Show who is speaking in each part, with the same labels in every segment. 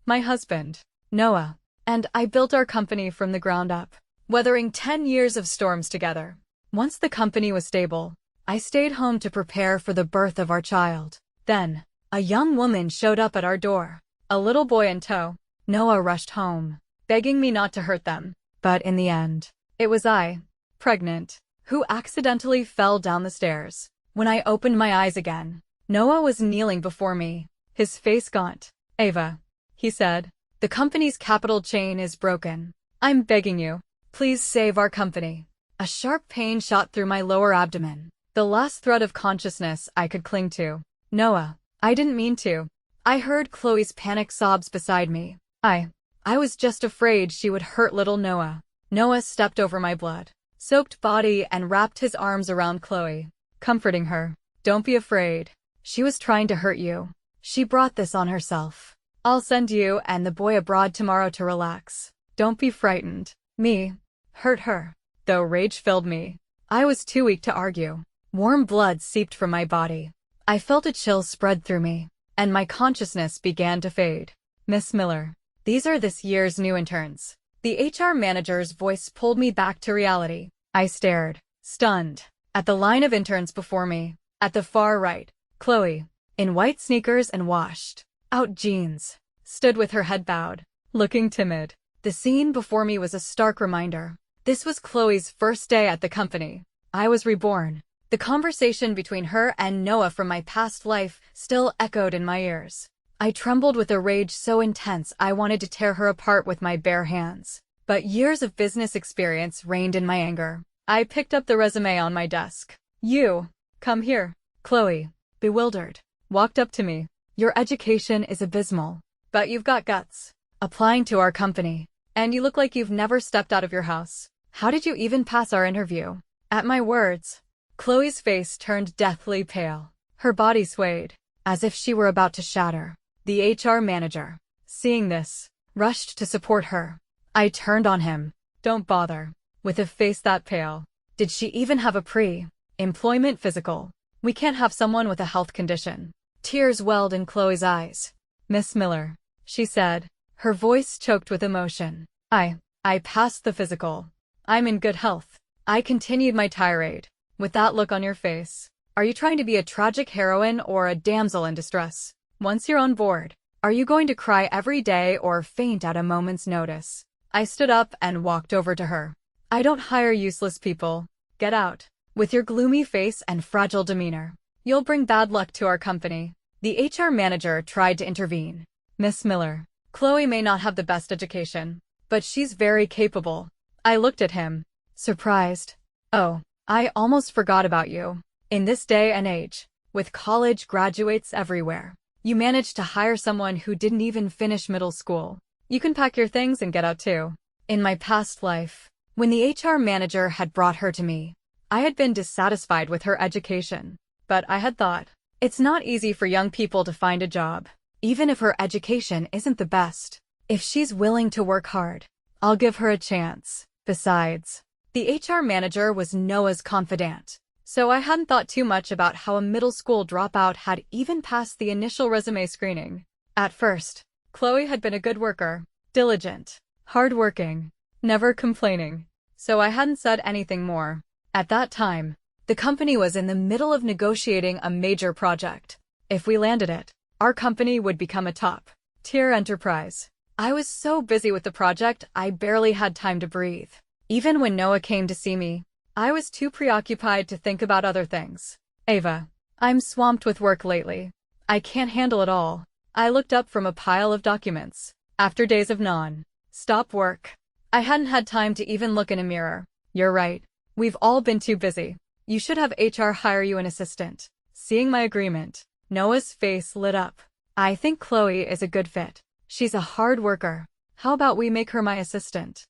Speaker 1: my husband, Noah, and I built our company from the ground up, weathering 10 years of storms together. Once the company was stable, I stayed home to prepare for the birth of our child. Then, a young woman showed up at our door, a little boy in tow. Noah rushed home, begging me not to hurt them. But in the end, it was I, pregnant, who accidentally fell down the stairs. When I opened my eyes again, Noah was kneeling before me, his face gaunt. "Ava," he said, "the company's capital chain is broken. I'm begging you, please save our company." A sharp pain shot through my lower abdomen, the last thread of consciousness I could cling to. "Noah, I didn't mean to." I heard Chloe's panicked sobs beside me. I was just afraid she would hurt little Noah. Noah stepped over my blood-soaked body and wrapped his arms around Chloe, comforting her. "Don't be afraid. She was trying to hurt you. She brought this on herself. I'll send you and the boy abroad tomorrow to relax. Don't be frightened." Me hurt her, though rage filled me. I was too weak to argue. Warm blood seeped from my body. I felt a chill spread through me, and my consciousness began to fade. "Miss Miller, these are this year's new interns." The HR manager's voice pulled me back to reality. I stared, stunned, at the line of interns before me. At the far right, Chloe, in white sneakers and washed-out jeans, stood with her head bowed, looking timid. The scene before me was a stark reminder. This was Chloe's first day at the company. I was reborn. The conversation between her and Noah from my past life still echoed in my ears. I trembled with a rage so intense I wanted to tear her apart with my bare hands. But years of business experience reigned in my anger. I picked up the resume on my desk. "You, come here." Chloe, bewildered, walked up to me. "Your education is abysmal, but you've got guts. Applying to our company. And you look like you've never stepped out of your house. How did you even pass our interview?" At my words, Chloe's face turned deathly pale. Her body swayed, as if she were about to shatter. The HR manager, seeing this, rushed to support her. I turned on him. "Don't bother. With a face that pale. Did she even have a pre-employment physical? We can't have someone with a health condition." Tears welled in Chloe's eyes. "Miss Miller," she said, her voice choked with emotion. I passed the physical. I'm in good health." I continued my tirade. "With that look on your face, are you trying to be a tragic heroine or a damsel in distress? Once you're on board, are you going to cry every day or faint at a moment's notice?" I stood up and walked over to her. "I don't hire useless people. Get out. With your gloomy face and fragile demeanor, you'll bring bad luck to our company." The HR manager tried to intervene. "Miss Miller, Chloe may not have the best education, but she's very capable." I looked at him, surprised. "Oh, I almost forgot about you. In this day and age, with college graduates everywhere, you managed to hire someone who didn't even finish middle school. You can pack your things and get out too." In my past life, when the HR manager had brought her to me, I had been dissatisfied with her education. But I had thought, it's not easy for young people to find a job, even if her education isn't the best. If she's willing to work hard, I'll give her a chance. Besides, the HR manager was Noah's confidant, so I hadn't thought too much about how a middle school dropout had even passed the initial resume screening. At first, Chloe had been a good worker, diligent, hardworking, never complaining, so I hadn't said anything more. At that time, the company was in the middle of negotiating a major project. If we landed it, our company would become a top-tier enterprise. I was so busy with the project I barely had time to breathe. Even when Noah came to see me, I was too preoccupied to think about other things. "Ava, I'm swamped with work lately. I can't handle it all." I looked up from a pile of documents. After days of non-stop work, I hadn't had time to even look in a mirror. "You're right. We've all been too busy. You should have HR hire you an assistant." Seeing my agreement, Noah's face lit up. "I think Chloe is a good fit. She's a hard worker. How about we make her my assistant?"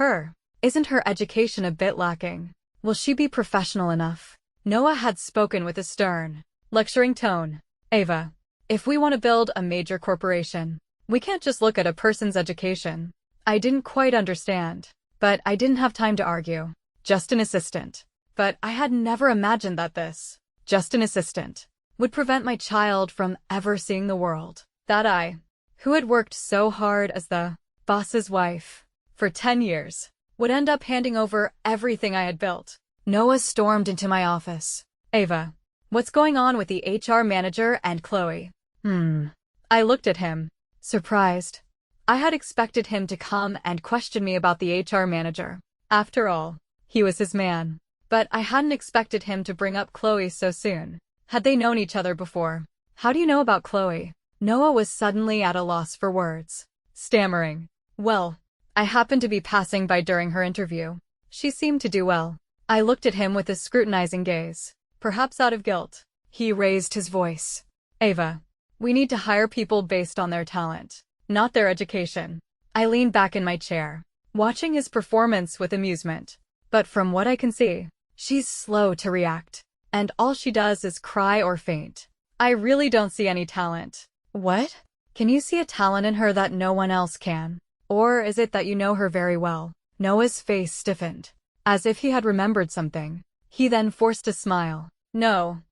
Speaker 1: Her. Isn't her education a bit lacking? Will she be professional enough? Noah had spoken with a stern, lecturing tone. "Ava, if we want to build a major corporation, we can't just look at a person's education." I didn't quite understand, but I didn't have time to argue. "Just an assistant." But I had never imagined that this, just an assistant, would prevent my child from ever seeing the world. That I who had worked so hard as the boss's wife for 10 years, would end up handing over everything I had built. Noah stormed into my office. Ava, what's going on with the HR manager and Chloe? I looked at him, surprised. I had expected him to come and question me about the HR manager. After all, he was his man. But I hadn't expected him to bring up Chloe so soon. Had they known each other before? How do you know about Chloe? Noah was suddenly at a loss for words, stammering. Well, I happened to be passing by during her interview. She seemed to do well. I looked at him with a scrutinizing gaze, perhaps out of guilt. He raised his voice. Ava, we need to hire people based on their talent, not their education. I leaned back in my chair, watching his performance with amusement. But from what I can see, she's slow to react, and all she does is cry or faint. I really don't see any talent. What? Can you see a talent in her that no one else can? Or is it that you know her very well? Noah's face stiffened, as if he had remembered something. He then forced a smile. No.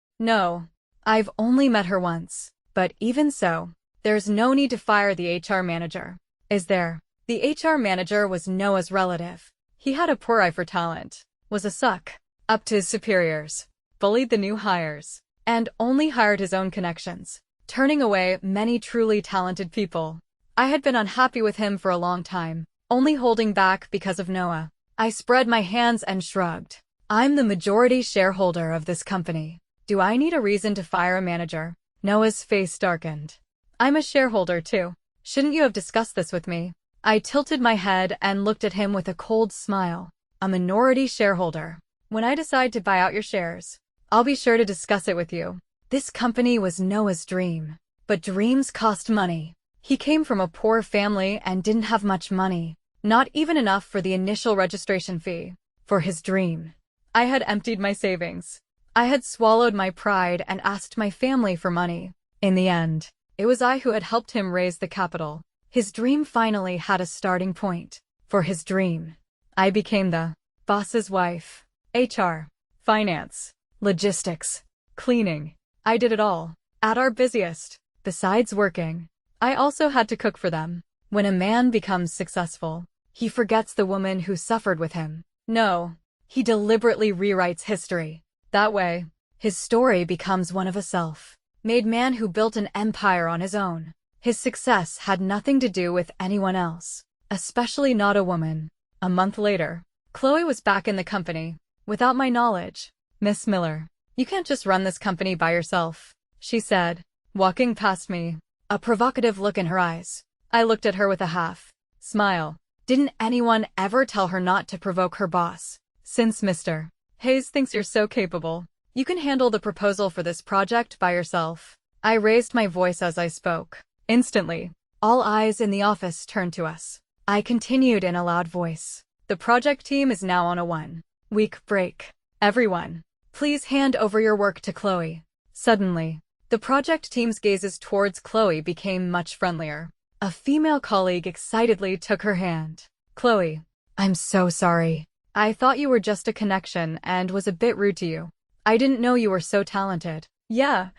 Speaker 1: I've only met her once. But even so, there's no need to fire the HR manager. Is there? The HR manager was Noah's relative. He had a poor eye for talent, was a suck up to his superiors, bullied the new hires, and only hired his own connections, turning away many truly talented people. I had been unhappy with him for a long time, only holding back because of Noah. I spread my hands and shrugged. I'm the majority shareholder of this company. Do I need a reason to fire a manager? Noah's face darkened. I'm a shareholder too. Shouldn't you have discussed this with me? I tilted my head and looked at him with a cold smile. A minority shareholder. When I decide to buy out your shares, I'll be sure to discuss it with you. This company was Noah's dream. But dreams cost money. He came from a poor family and didn't have much money. Not even enough for the initial registration fee. For his dream. I had emptied my savings. I had swallowed my pride and asked my family for money. In the end, it was I who had helped him raise the capital. His dream finally had a starting point. For his dream, I became the boss's wife. HR, finance, logistics, cleaning. I did it all. At our busiest. Besides working, I also had to cook for them. When a man becomes successful, he forgets the woman who suffered with him. No, he deliberately rewrites history. That way, his story becomes one of a self-made man who built an empire on his own. His success had nothing to do with anyone else, especially not a woman. A month later, Chloe was back in the company, without my knowledge. Miss Miller, you can't just run this company by yourself, she said, walking past me, a provocative look in her eyes. I looked at her with a half-smile. Didn't anyone ever tell her not to provoke her boss? Since Mr. Hayes thinks you're so capable, you can handle the proposal for this project by yourself. I raised my voice as I spoke. Instantly, all eyes in the office turned to us. I continued in a loud voice. The project team is now on a 1-week break. Everyone, please hand over your work to Chloe. Suddenly, the project team's gazes towards Chloe became much friendlier. A female colleague excitedly took her hand. Chloe, I'm so sorry. I thought you were just a connection and was a bit rude to you. I didn't know you were so talented. Yeah,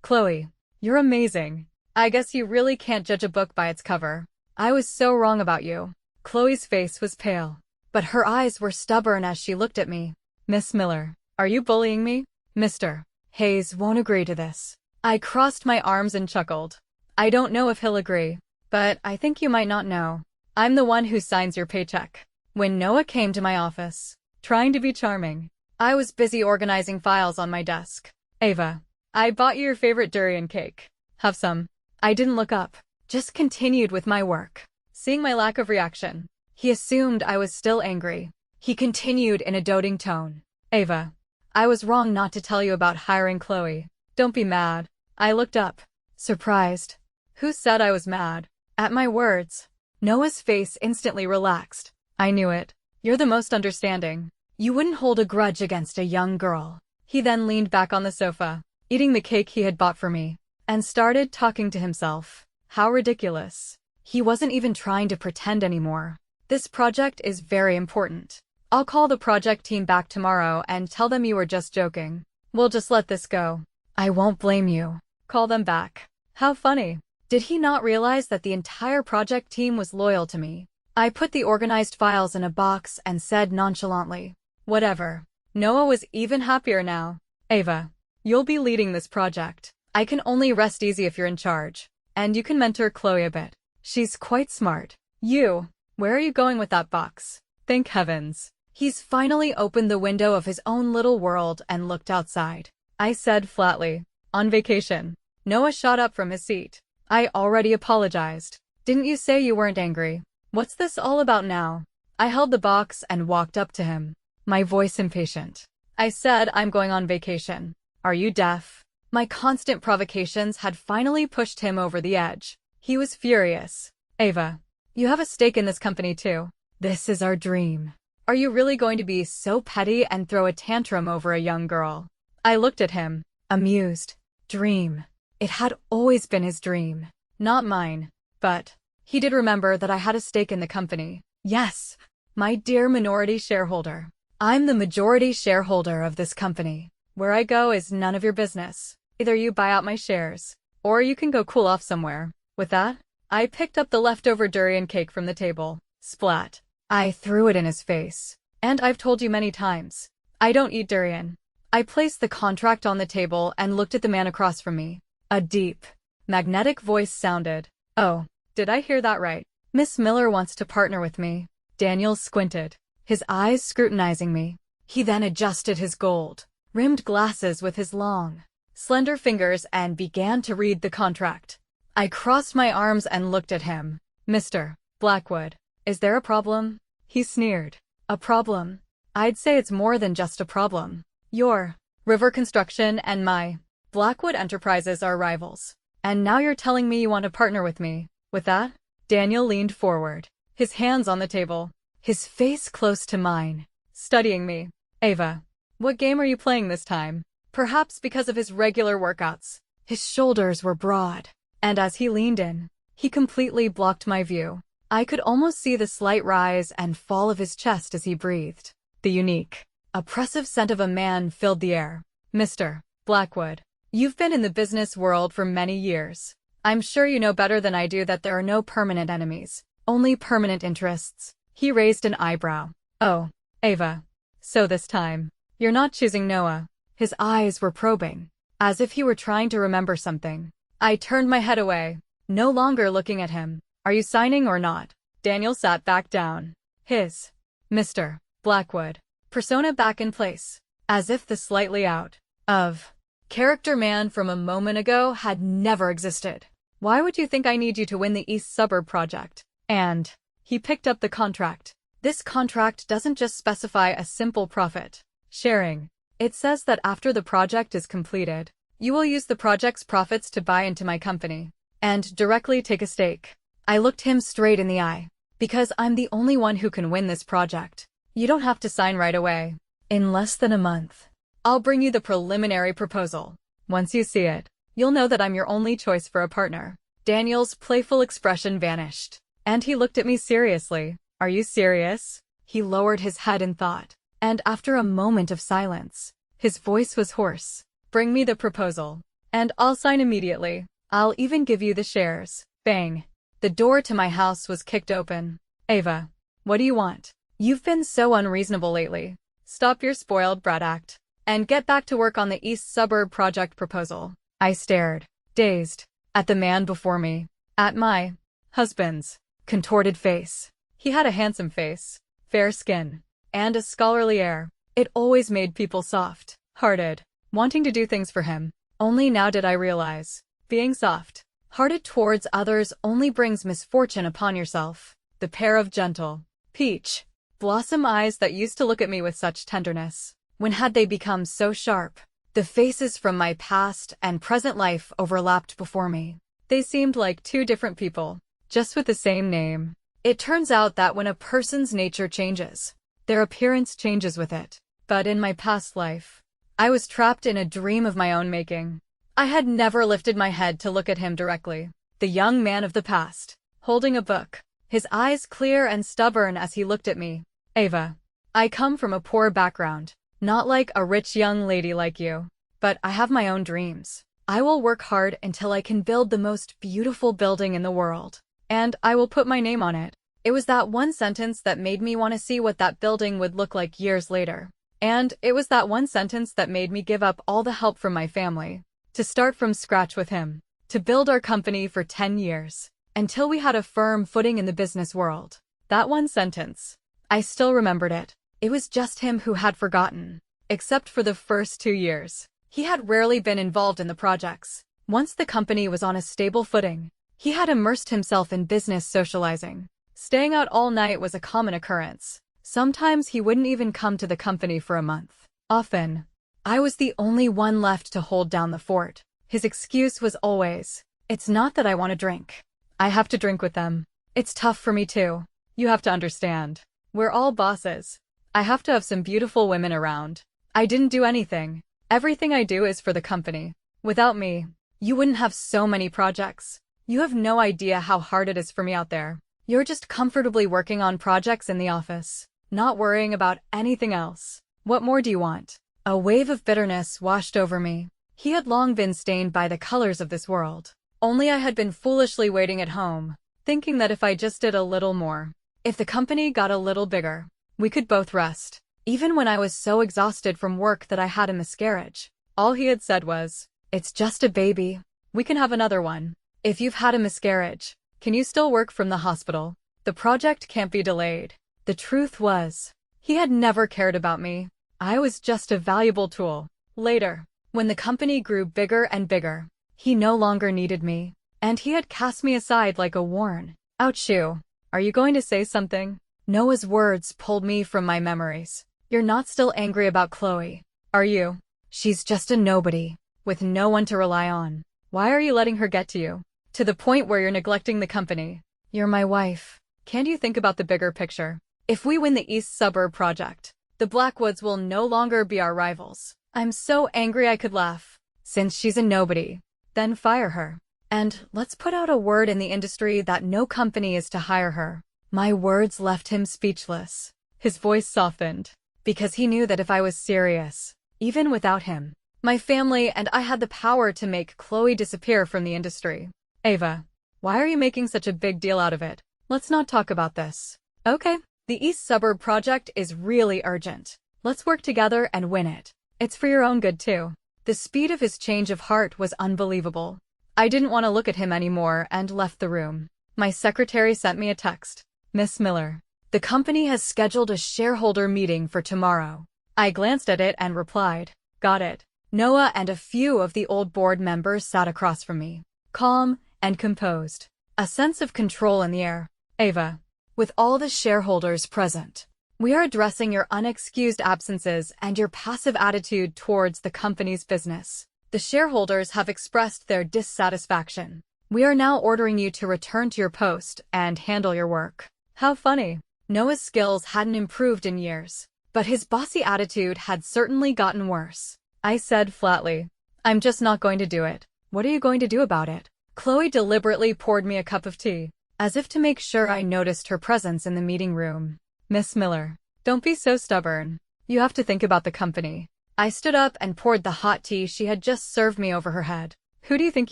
Speaker 1: Chloe, you're amazing. I guess you really can't judge a book by its cover. I was so wrong about you. Chloe's face was pale, but her eyes were stubborn as she looked at me. Miss Miller, are you bullying me? Mr. Hayes won't agree to this. I crossed my arms and chuckled. I don't know if he'll agree, but I think you might not know. I'm the one who signs your paycheck. When Noah came to my office, trying to be charming, I was busy organizing files on my desk. Ava, I bought you your favorite durian cake. Have some. I didn't look up, just continued with my work. Seeing my lack of reaction, he assumed I was still angry. He continued in a doting tone. Ava, I was wrong not to tell you about hiring Chloe. Don't be mad. I looked up, surprised. Who said I was mad? At my words, Noah's face instantly relaxed. I knew it. You're the most understanding. You wouldn't hold a grudge against a young girl. He then leaned back on the sofa, eating the cake he had bought for me, and started talking to himself. How ridiculous. He wasn't even trying to pretend anymore. This project is very important. I'll call the project team back tomorrow and tell them you were just joking. We'll just let this go. I won't blame you. Call them back. How funny. Did he not realize that the entire project team was loyal to me? I put the organized files in a box and said nonchalantly, "Whatever." Noah was even happier now. "Ava, you'll be leading this project. I can only rest easy if you're in charge. And you can mentor Chloe a bit. She's quite smart." Where are you going with that box? Thank heavens. He's finally opened the window of his own little world and looked outside. I said flatly, "On vacation." Noah shot up from his seat. "I already apologized. Didn't you say you weren't angry? What's this all about now?" I held the box and walked up to him, my voice impatient. "I said I'm going on vacation. Are you deaf?" My constant provocations had finally pushed him over the edge. He was furious. "Ava, you have a stake in this company too. This is our dream. Are you really going to be so petty and throw a tantrum over a young girl?" I looked at him, amused. Dream. It had always been his dream, not mine. But he did remember that I had a stake in the company. "Yes, my dear minority shareholder. I'm the majority shareholder of this company. Where I go is none of your business. Either you buy out my shares, or you can go cool off somewhere." With that, I picked up the leftover durian cake from the table. Splat. I threw it in his face. "And I've told you many times, I don't eat durian." I placed the contract on the table and looked at the man across from me. A deep, magnetic voice sounded. "Oh, did I hear that right? Miss Miller wants to partner with me." Daniel squinted, his eyes scrutinizing me. He then adjusted his gold-rimmed glasses with his long, slender fingers and began to read the contract. I crossed my arms and looked at him. "Mr. Blackwood, is there a problem?" He sneered. "A problem? I'd say it's more than just a problem. Your River Construction and my Blackwood Enterprises are rivals. And now you're telling me you want to partner with me." With that, Daniel leaned forward, his hands on the table, his face close to mine, studying me. "Ava, what game are you playing this time?" Perhaps because of his regular workouts, his shoulders were broad, and as he leaned in, he completely blocked my view. I could almost see the slight rise and fall of his chest as he breathed. The unique, oppressive scent of a man filled the air. "Mr. Blackwood, you've been in the business world for many years. I'm sure you know better than I do that there are no permanent enemies, only permanent interests." He raised an eyebrow. "Oh, Ava. So this time, you're not choosing Noah." His eyes were probing, as if he were trying to remember something. I turned my head away, no longer looking at him. "Are you signing or not?" Daniel sat back down, his Mr. Blackwood persona back in place, as if the slightly out of character man from a moment ago had never existed. "Why would you think I need you to win the East Suburb project?" And he picked up the contract. "This contract doesn't just specify a simple profit sharing. It says that after the project is completed, you will use the project's profits to buy into my company and directly take a stake." I looked him straight in the eye. "Because I'm the only one who can win this project. You don't have to sign right away. In less than a month, I'll bring you the preliminary proposal. Once you see it, you'll know that I'm your only choice for a partner." Daniel's playful expression vanished, and he looked at me seriously. "Are you serious?" He lowered his head in thought, and after a moment of silence, his voice was hoarse. "Bring me the proposal, and I'll sign immediately. I'll even give you the shares." Bang! The door to my house was kicked open. "Ava, what do you want? You've been so unreasonable lately. Stop your spoiled brat act, and get back to work on the East Suburb project proposal." I stared, dazed, at the man before me, at my husband's contorted face. He had a handsome face, fair skin, and a scholarly air. It always made people soft-hearted, wanting to do things for him. Only now did I realize, being soft-hearted towards others only brings misfortune upon yourself. The pair of gentle, peach blossom eyes that used to look at me with such tenderness, when had they become so sharp? The faces from my past and present life overlapped before me. They seemed like two different people, just with the same name. It turns out that when a person's nature changes, their appearance changes with it. But in my past life, I was trapped in a dream of my own making. I had never lifted my head to look at him directly. The young man of the past, holding a book, his eyes clear and stubborn as he looked at me. "Ava, I come from a poor background, not like a rich young lady like you, but I have my own dreams. I will work hard until I can build the most beautiful building in the world. And I will put my name on it. It was that one sentence that made me want to see what that building would look like years later. And it was that one sentence that made me give up all the help from my family to start from scratch with him, to build our company for 10 years, until we had a firm footing in the business world. That one sentence. I still remembered it. It was just him who had forgotten. Except for the first 2 years. He had rarely been involved in the projects. Once the company was on a stable footing, he had immersed himself in business socializing. Staying out all night was a common occurrence. Sometimes he wouldn't even come to the company for a month. Often, I was the only one left to hold down the fort. His excuse was always, "It's not that I want to drink. I have to drink with them. It's tough for me too. You have to understand. We're all bosses. I have to have some beautiful women around. I didn't do anything. Everything I do is for the company. Without me, you wouldn't have so many projects. You have no idea how hard it is for me out there. You're just comfortably working on projects in the office, not worrying about anything else. What more do you want?" A wave of bitterness washed over me. He had long been stained by the colors of this world. Only I had been foolishly waiting at home, thinking that if I just did a little more, if the company got a little bigger, we could both rest. Even when I was so exhausted from work that I had a miscarriage, all he had said was, "It's just a baby. We can have another one. If you've had a miscarriage, can you still work from the hospital? The project can't be delayed." The truth was, he had never cared about me. I was just a valuable tool. Later, when the company grew bigger and bigger, he no longer needed me, and he had cast me aside like a worn out shoe. "Are you going to say something?" Noah's words pulled me from my memories. "You're not still angry about Chloe, are you? She's just a nobody, with no one to rely on. Why are you letting her get to you? To the point where you're neglecting the company. You're my wife. Can't you think about the bigger picture? If we win the East Suburb project, the Blackwoods will no longer be our rivals." I'm so angry I could laugh. "Since she's a nobody, then fire her. And let's put out a word in the industry that no company is to hire her." My words left him speechless. His voice softened, because he knew that if I was serious, even without him, my family and I had the power to make Chloe disappear from the industry. "Ava, why are you making such a big deal out of it? Let's not talk about this." "Okay, the East Suburb project is really urgent. Let's work together and win it. It's for your own good too." The speed of his change of heart was unbelievable. I didn't want to look at him anymore and left the room. My secretary sent me a text. "Miss Miller, the company has scheduled a shareholder meeting for tomorrow." I glanced at it and replied, "Got it." Noah and a few of the old board members sat across from me, calm and composed, a sense of control in the air. "Ava, with all the shareholders present, we are addressing your unexcused absences and your passive attitude towards the company's business. The shareholders have expressed their dissatisfaction. We are now ordering you to return to your post and handle your work." How funny. Noah's skills hadn't improved in years, but his bossy attitude had certainly gotten worse. I said flatly, "I'm just not going to do it." "What are you going to do about it?" Chloe deliberately poured me a cup of tea, as if to make sure I noticed her presence in the meeting room. "Miss Miller, don't be so stubborn. You have to think about the company." I stood up and poured the hot tea she had just served me over her head. "Who do you think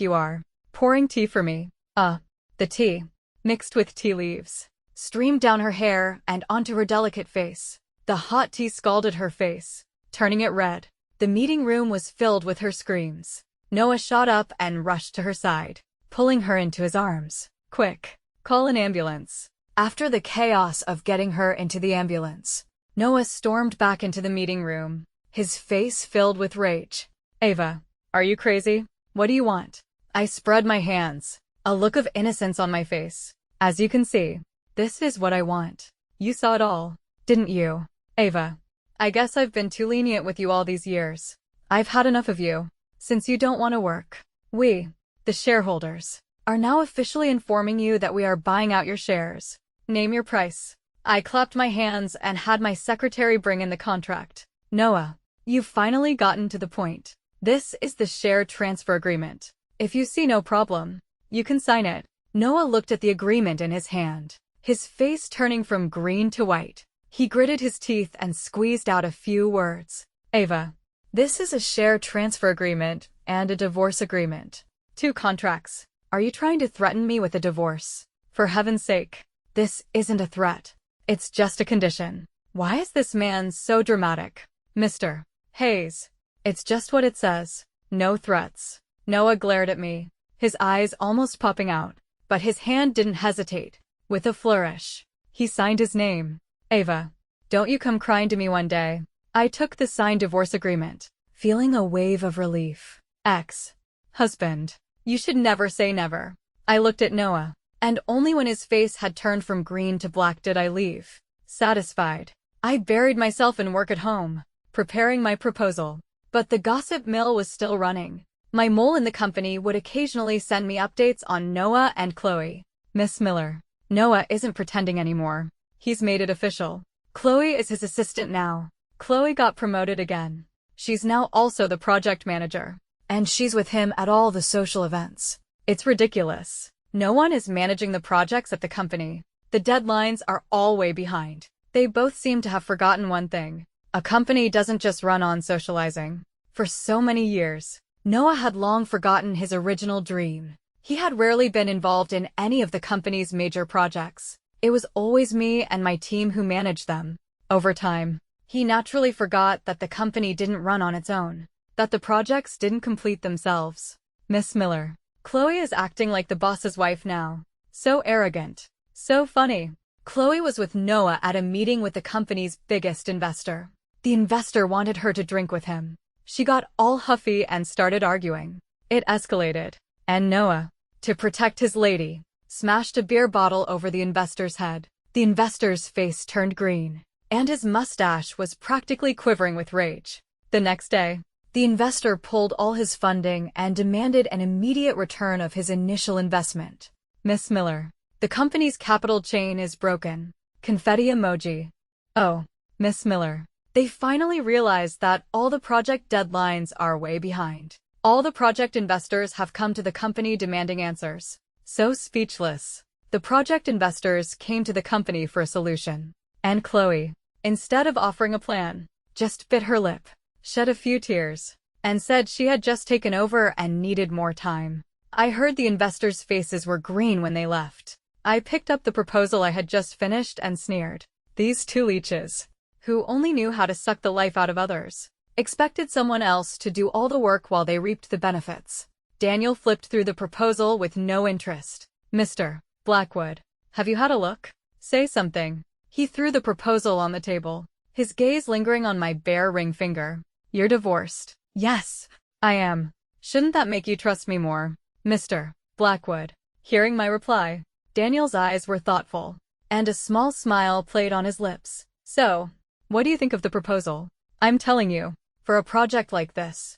Speaker 1: you are, pouring tea for me?" The tea, mixed with tea leaves, streamed down her hair and onto her delicate face. The hot tea scalded her face, turning it red. The meeting room was filled with her screams. Noah shot up and rushed to her side, pulling her into his arms. "Quick, call an ambulance." After the chaos of getting her into the ambulance, Noah stormed back into the meeting room, his face filled with rage. "Ava, are you crazy? What do you want?" I spread my hands, a look of innocence on my face. "As you can see, this is what I want. You saw it all, didn't you? Ava, I guess I've been too lenient with you all these years. I've had enough of you. Since you don't want to work, we, the shareholders, are now officially informing you that we are buying out your shares. Name your price." I clapped my hands and had my secretary bring in the contract. "Noah, you've finally gotten to the point. This is the share transfer agreement. If you see no problem, you can sign it." Noah looked at the agreement in his hand, his face turning from green to white. He gritted his teeth and squeezed out a few words. "Ava, This is a share transfer agreement and a divorce agreement. 2 contracts. Are you trying to threaten me with a divorce? For heaven's sake. This isn't a threat. It's just a condition. Why is this man so dramatic? Mr. Hayes. It's just what it says. No threats. Noah glared at me, his eyes almost popping out, but his hand didn't hesitate. With a flourish, he signed his name. Ava. Don't you come crying to me one day. I took the signed divorce agreement, feeling a wave of relief. Ex-husband. You should never say never. I looked at Noah, and only when his face had turned from green to black did I leave. Satisfied. I buried myself in work at home, preparing my proposal. But the gossip mill was still running. My mole in the company would occasionally send me updates on Noah and Chloe. Miss Miller. Noah isn't pretending anymore. He's made it official. Chloe is his assistant now. Chloe got promoted again. She's now also the project manager. And she's with him at all the social events. It's ridiculous. No one is managing the projects at the company. The deadlines are all way behind. They both seem to have forgotten one thing. A company doesn't just run on socializing. For so many years, Noah had long forgotten his original dream. He had rarely been involved in any of the company's major projects. It was always me and my team who managed them. Over time, he naturally forgot that the company didn't run on its own, that the projects didn't complete themselves. Miss Miller. Chloe is acting like the boss's wife now. So arrogant. So funny. Chloe was with Noah at a meeting with the company's biggest investor. The investor wanted her to drink with him. She got all huffy and started arguing. It escalated. And Noah, to protect his lady, smashed a beer bottle over the investor's head. The investor's face turned green, and his mustache was practically quivering with rage. The next day, the investor pulled all his funding and demanded an immediate return of his initial investment. Miss Miller. The company's capital chain is broken. Confetti emoji. Oh, Miss Miller. They finally realized that all the project deadlines are way behind. All the project investors have come to the company demanding answers. So speechless. The project investors came to the company for a solution. And Chloe, instead of offering a plan, just bit her lip, shed a few tears, and said she had just taken over and needed more time. I heard the investors' faces were green when they left. I picked up the proposal I had just finished and sneered. These 2 leeches, who only knew how to suck the life out of others, expected someone else to do all the work while they reaped the benefits. Daniel flipped through the proposal with no interest. Mr. Blackwood, have you had a look? Say something. He threw the proposal on the table, his gaze lingering on my bare ring finger. You're divorced. Yes, I am. Shouldn't that make you trust me more? Mr. Blackwood. Hearing my reply, Daniel's eyes were thoughtful, and a small smile played on his lips. So, what do you think of the proposal? I'm telling you, for a project like this,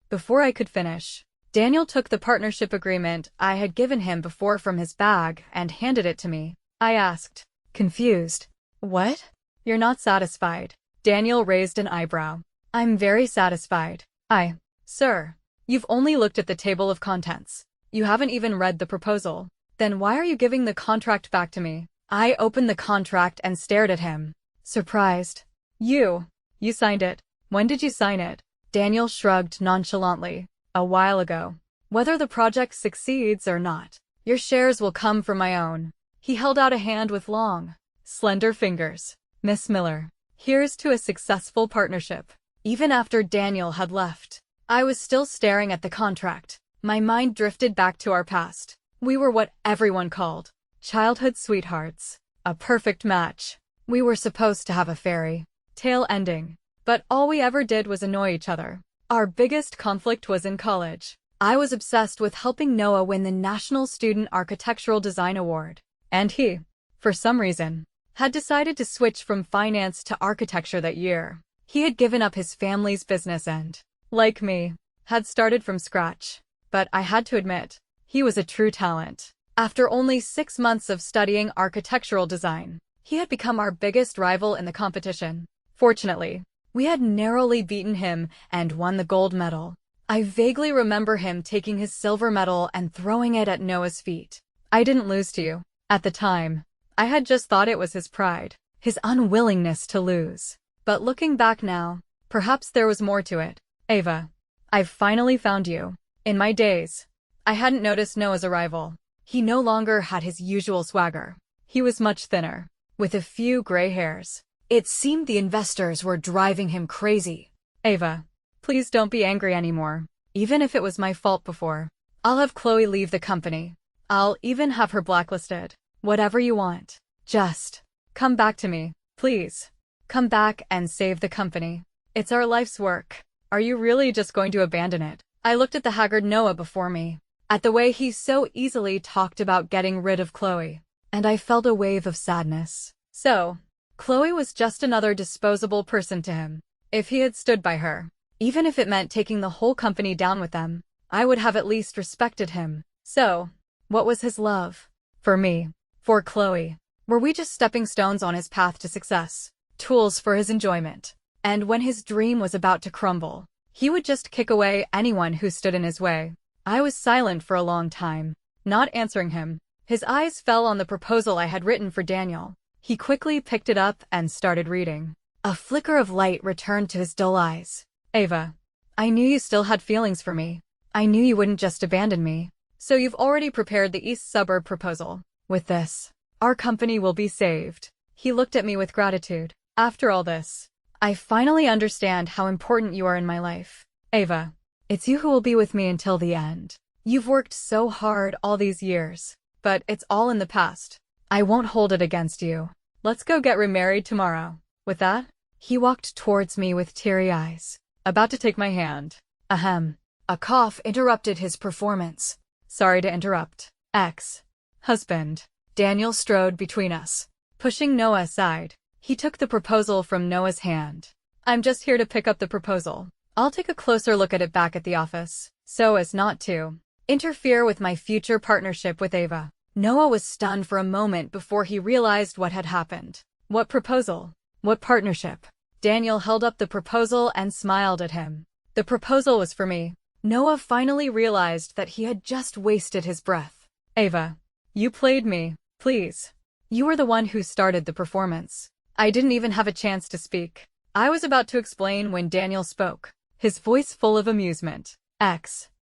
Speaker 1: before I could finish, Daniel took the partnership agreement I had given him before from his bag and handed it to me. I asked, confused. What? You're not satisfied? Daniel raised an eyebrow. I'm very satisfied. Sir, you've only looked at the table of contents. You haven't even read the proposal. Then why are you giving the contract back to me? I opened the contract and stared at him, surprised. You signed it. When did you sign it? Daniel shrugged nonchalantly. A while ago. Whether the project succeeds or not, your shares will come from my own. He held out a hand with long, slender fingers. Miss Miller, here's to a successful partnership. Even after Daniel had left, I was still staring at the contract. My mind drifted back to our past. We were what everyone called childhood sweethearts. A perfect match. We were supposed to have a fairy tale ending, but all we ever did was annoy each other. Our biggest conflict was in college. I was obsessed with helping Noah win the National Student Architectural Design Award, and he, for some reason, had decided to switch from finance to architecture that year. He had given up his family's business and, like me, had started from scratch. But I had to admit, he was a true talent. After only 6 months of studying architectural design, he had become our biggest rival in the competition. Fortunately, we had narrowly beaten him and won the gold medal. I vaguely remember him taking his silver medal and throwing it at Noah's feet. I didn't lose to you. At the time, I had just thought it was his pride, his unwillingness to lose. But looking back now, Perhaps there was more to it. Ava. I've finally found you. In my daze, I hadn't noticed Noah's arrival. He no longer had his usual swagger. He was much thinner, with a few gray hairs. It seemed the investors were driving him crazy. Ava, please don't be angry anymore. Even if it was my fault before, I'll have Chloe leave the company. I'll even have her blacklisted. Whatever you want. Just come back to me, please. Come back and save the company. It's our life's work. Are you really just going to abandon it? I looked at the haggard Noah before me, at the way he so easily talked about getting rid of Chloe, and I felt a wave of sadness. So, Chloe was just another disposable person to him. If he had stood by her, even if it meant taking the whole company down with them, I would have at least respected him. So, what was his love? For me, for Chloe, were we just stepping stones on his path to success, tools for his enjoyment? And when his dream was about to crumble, he would just kick away anyone who stood in his way. I was silent for a long time, not answering him. His eyes fell on the proposal I had written for Daniel. He quickly picked it up and started reading. A flicker of light returned to his dull eyes. Ava, I knew you still had feelings for me. I knew you wouldn't just abandon me. So you've already prepared the East Suburb proposal. With this, our company will be saved. He looked at me with gratitude. After all this, I finally understand how important you are in my life. Ava, it's you who will be with me until the end. You've worked so hard all these years, but it's all in the past. I won't hold it against you. Let's go get remarried tomorrow. With that, he walked towards me with teary eyes, about to take my hand. Ahem. A cough interrupted his performance. Sorry to interrupt. Husband. Daniel strode between us, pushing Noah aside. He took the proposal from Noah's hand. I'm just here to pick up the proposal. I'll take a closer look at it back at the office, so as not to interfere with my future partnership with Ava. Noah was stunned for a moment before he realized what had happened. What proposal? What partnership? Daniel held up the proposal and smiled at him. The proposal was for me. Noah finally realized that he had just wasted his breath. Ava, you played me, please. You were the one who started the performance. I didn't even have a chance to speak. I was about to explain when Daniel spoke, his voice full of amusement.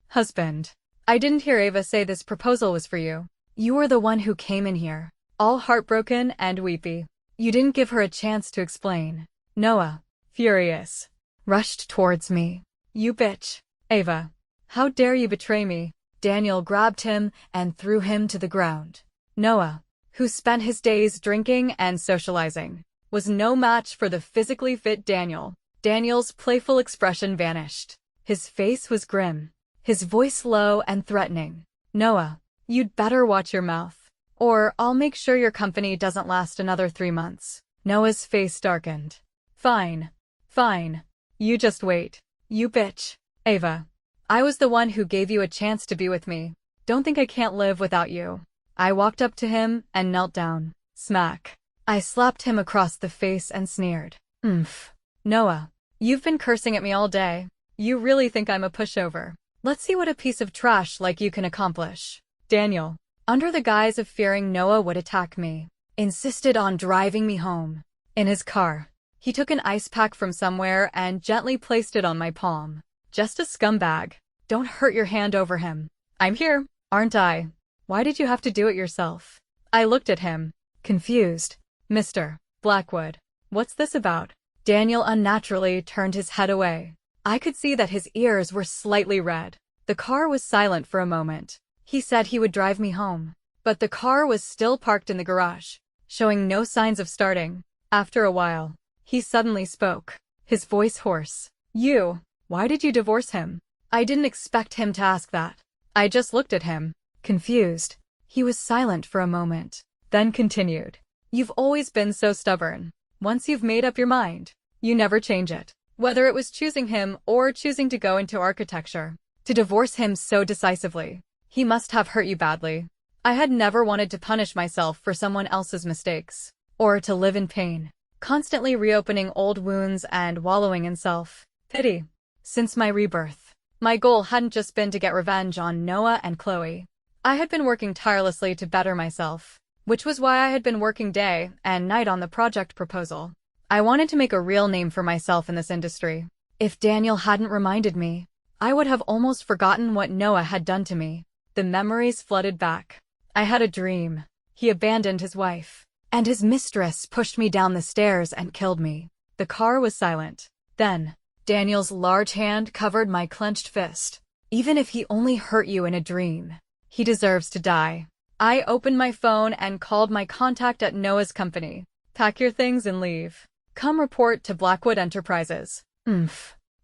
Speaker 1: Husband. I didn't hear Ava say this proposal was for you. You were the one who came in here, all heartbroken and weepy. You didn't give her a chance to explain. Noah, furious, rushed towards me. You bitch. Ava, how dare you betray me? Daniel grabbed him and threw him to the ground. Noah, who spent his days drinking and socializing, was no match for the physically fit Daniel. Daniel's playful expression vanished. His face was grim, his voice low and threatening. Noah, you'd better watch your mouth, or I'll make sure your company doesn't last another 3 months. Noah's face darkened. Fine. You just wait. You bitch. Ava, I was the one who gave you a chance to be with me. Don't think I can't live without you. I walked up to him and knelt down. Smack. I slapped him across the face and sneered. Noah, you've been cursing at me all day. You really think I'm a pushover? Let's see what a piece of trash like you can accomplish. Daniel, under the guise of fearing Noah would attack me, insisted on driving me home. In his car, he took an ice pack from somewhere and gently placed it on my palm. Just a scumbag. Don't hurt your hand over him. I'm here, aren't I? Why did you have to do it yourself? I looked at him, confused. Mr. Blackwood, what's this about? Daniel unnaturally turned his head away. I could see that his ears were slightly red. The car was silent for a moment. He said he would drive me home, but the car was still parked in the garage, showing no signs of starting. After a while, he suddenly spoke, his voice hoarse. Why did you divorce him? I didn't expect him to ask that. I just looked at him, confused. He was silent for a moment, then continued. You've always been so stubborn. Once you've made up your mind, you never change it. Whether it was choosing him or choosing to go into architecture, to divorce him so decisively, he must have hurt you badly. I had never wanted to punish myself for someone else's mistakes, or to live in pain, constantly reopening old wounds and wallowing in self-pity. Since my rebirth, my goal hadn't just been to get revenge on Noah and Chloe. I had been working tirelessly to better myself, which was why I had been working day and night on the project proposal. I wanted to make a real name for myself in this industry. If Daniel hadn't reminded me, I would have almost forgotten what Noah had done to me. The memories flooded back. I had a dream. He abandoned his wife, and his mistress pushed me down the stairs and killed me. The car was silent. Then, Daniel's large hand covered my clenched fist. Even if he only hurt you in a dream, he deserves to die. I opened my phone and called my contact at Noah's company. Pack your things and leave. Come report to Blackwood Enterprises.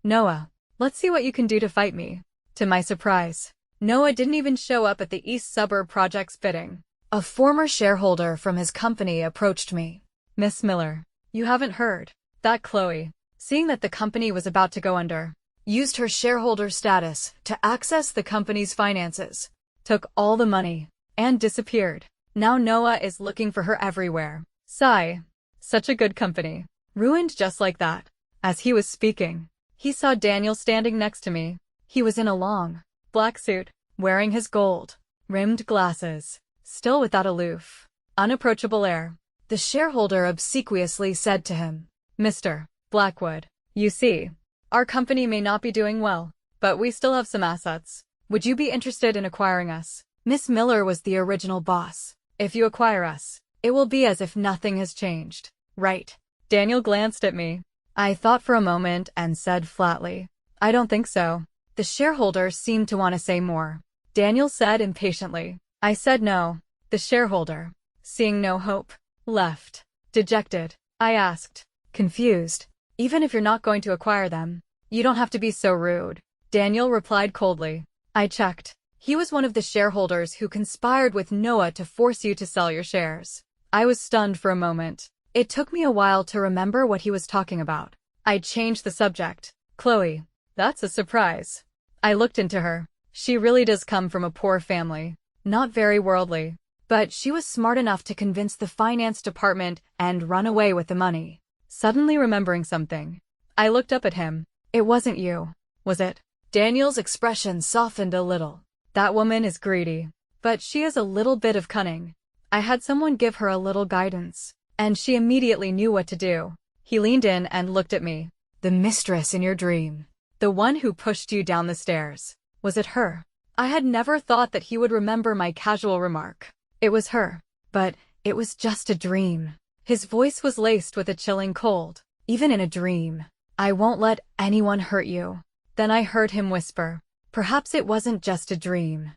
Speaker 1: Noah, let's see what you can do to fight me. To my surprise, Noah didn't even show up at the East Suburb project's bidding. A former shareholder from his company approached me. Miss Miller, you haven't heard that Chloe, seeing that the company was about to go under, used her shareholder status to access the company's finances, took all the money, and disappeared. Now Noah is looking for her everywhere. Sigh. Such a good company. Ruined just like that. As he was speaking, he saw Daniel standing next to me. He was in a long, black suit, wearing his gold-rimmed glasses, still with that aloof, unapproachable air. The shareholder obsequiously said to him, Mr. Blackwood, you see, our company may not be doing well, but we still have some assets. Would you be interested in acquiring us? Miss Miller was the original boss. If you acquire us, it will be as if nothing has changed, right? Daniel glanced at me. I thought for a moment and said flatly, I don't think so. The shareholder seemed to want to say more. Daniel said impatiently. I said no. The shareholder, seeing no hope, left. Dejected, I asked, confused, even if you're not going to acquire them, you don't have to be so rude. Daniel replied coldly. I checked. He was one of the shareholders who conspired with Noah to force you to sell your shares. I was stunned for a moment. It took me a while to remember what he was talking about. I changed the subject. Chloe, that's a surprise. I looked into her. She really does come from a poor family. Not very worldly. But she was smart enough to convince the finance department and run away with the money. Suddenly remembering something, I looked up at him. It wasn't you, was it? Daniel's expression softened a little. That woman is greedy, but she has a little bit of cunning. I had someone give her a little guidance, and she immediately knew what to do. He leaned in and looked at me. The mistress in your dream. The one who pushed you down the stairs. Was it her? I had never thought that he would remember my casual remark. It was her. But it was just a dream. His voice was laced with a chilling cold. Even in a dream, I won't let anyone hurt you. Then I heard him whisper, perhaps it wasn't just a dream.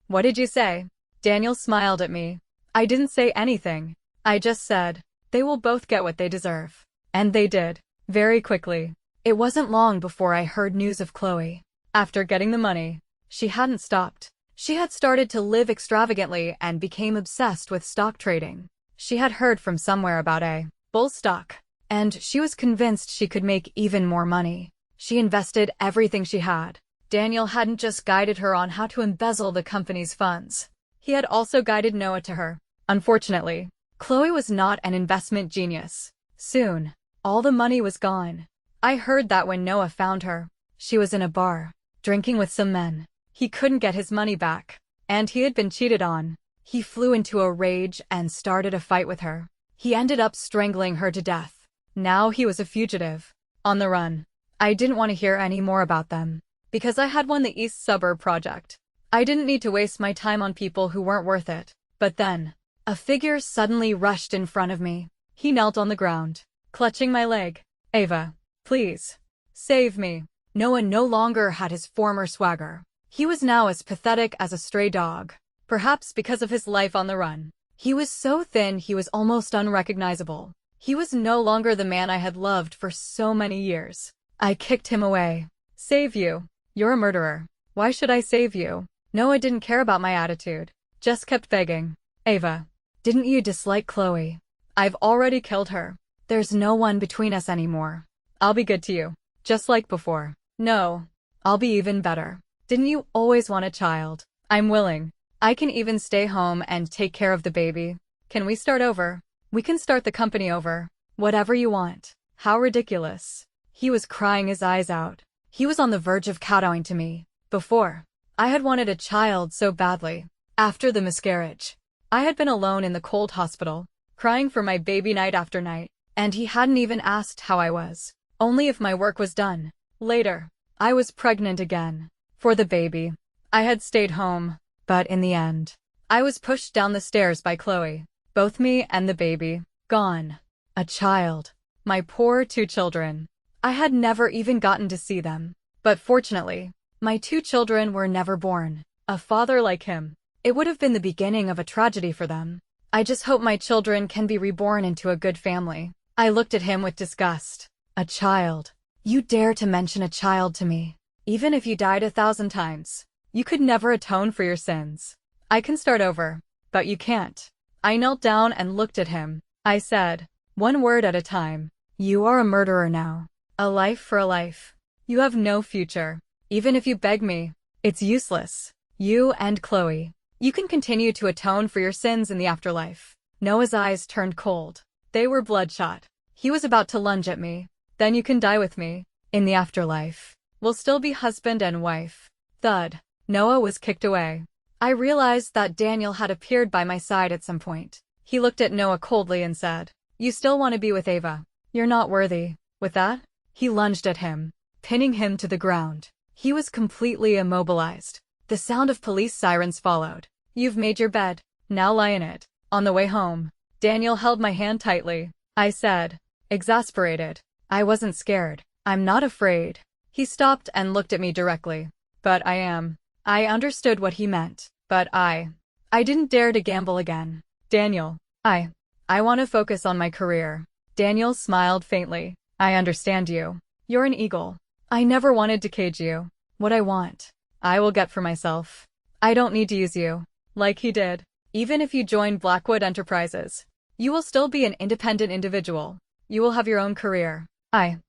Speaker 1: What did you say? Daniel smiled at me. I didn't say anything. I just said, they will both get what they deserve. And they did. Very quickly. It wasn't long before I heard news of Chloe. After getting the money, she hadn't stopped. She had started to live extravagantly and became obsessed with stock trading. She had heard from somewhere about a bull stock, and she was convinced she could make even more money. She invested everything she had. Daniel hadn't just guided her on how to embezzle the company's funds. He had also guided Noah to her. Unfortunately, Chloe was not an investment genius. Soon, all the money was gone. I heard that when Noah found her, she was in a bar, drinking with some men. He couldn't get his money back, and he had been cheated on. He flew into a rage and started a fight with her. He ended up strangling her to death. Now he was a fugitive, on the run. I didn't want to hear any more about them, because I had won the East Suburb project. I didn't need to waste my time on people who weren't worth it. But then, a figure suddenly rushed in front of me. He knelt on the ground, clutching my leg. Ava, please, save me. Noah no longer had his former swagger. He was now as pathetic as a stray dog, perhaps because of his life on the run. He was so thin he was almost unrecognizable. He was no longer the man I had loved for so many years. I kicked him away. Save you. You're a murderer. Why should I save you? Noah didn't care about my attitude, just kept begging. Ava, didn't you dislike Chloe? I've already killed her. There's no one between us anymore. I'll be good to you, just like before. No, I'll be even better. Didn't you always want a child? I'm willing. I can even stay home and take care of the baby. Can we start over? We can start the company over. Whatever you want. How ridiculous. He was crying his eyes out. He was on the verge of kowtowing to me. Before, I had wanted a child so badly. After the miscarriage, I had been alone in the cold hospital, crying for my baby night after night. And he hadn't even asked how I was. Only if my work was done. Later, I was pregnant again. For the baby. I had stayed home. But in the end, I was pushed down the stairs by Chloe. Both me and the baby. Gone. A child. My poor 2 children. I had never even gotten to see them. But fortunately, my 2 children were never born. A father like him. It would have been the beginning of a tragedy for them. I just hope my children can be reborn into a good family. I looked at him with disgust. A child. You dare to mention a child to me. Even if you died 1,000 times, you could never atone for your sins. I can start over, but you can't. I knelt down and looked at him. I said, one word at a time. You are a murderer now. A life for a life. You have no future. Even if you beg me, it's useless. You and Chloe. You can continue to atone for your sins in the afterlife. Noah's eyes turned cold. They were bloodshot. He was about to lunge at me. Then you can die with me. In the afterlife. We'll still be husband and wife. Thud. Noah was kicked away. I realized that Daniel had appeared by my side at some point. He looked at Noah coldly and said, "You still want to be with Ava. You're not worthy." With that, he lunged at him, pinning him to the ground. He was completely immobilized. The sound of police sirens followed. You've made your bed. Now lie in it. On the way home, Daniel held my hand tightly. I said, exasperated. I wasn't scared. I'm not afraid. He stopped and looked at me directly. But I am. I understood what he meant. But I didn't dare to gamble again. Daniel, I want to focus on my career. Daniel smiled faintly. I understand you. You're an eagle. I never wanted to cage you. What I want, I will get for myself. I don't need to use you. Like he did. Even if you join Blackwood Enterprises, you will still be an independent individual. You will have your own career. I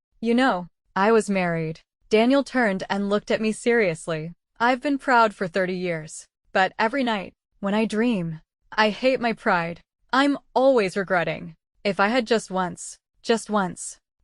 Speaker 1: was married. Daniel turned and looked at me seriously. I've been proud for 30 years. But every night, when I dream, I hate my pride. I'm always regretting. If I had just once,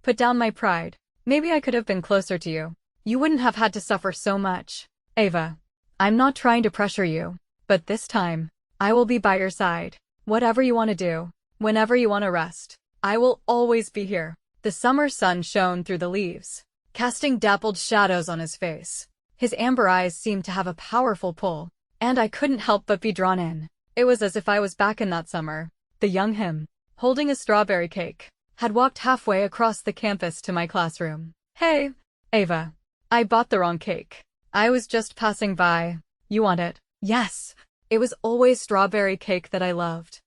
Speaker 1: put down my pride, maybe I could have been closer to you. You wouldn't have had to suffer so much. Ava, I'm not trying to pressure you, but this time, I will be by your side. Whatever you want to do, whenever you want to rest, I will always be here. The summer sun shone through the leaves, casting dappled shadows on his face. His amber eyes seemed to have a powerful pull, and I couldn't help but be drawn in. It was as if I was back in that summer. The young him, holding a strawberry cake, had walked halfway across the campus to my classroom. Hey, Ava. I bought the wrong cake. I was just passing by. You want it? Yes. It was always strawberry cake that I loved.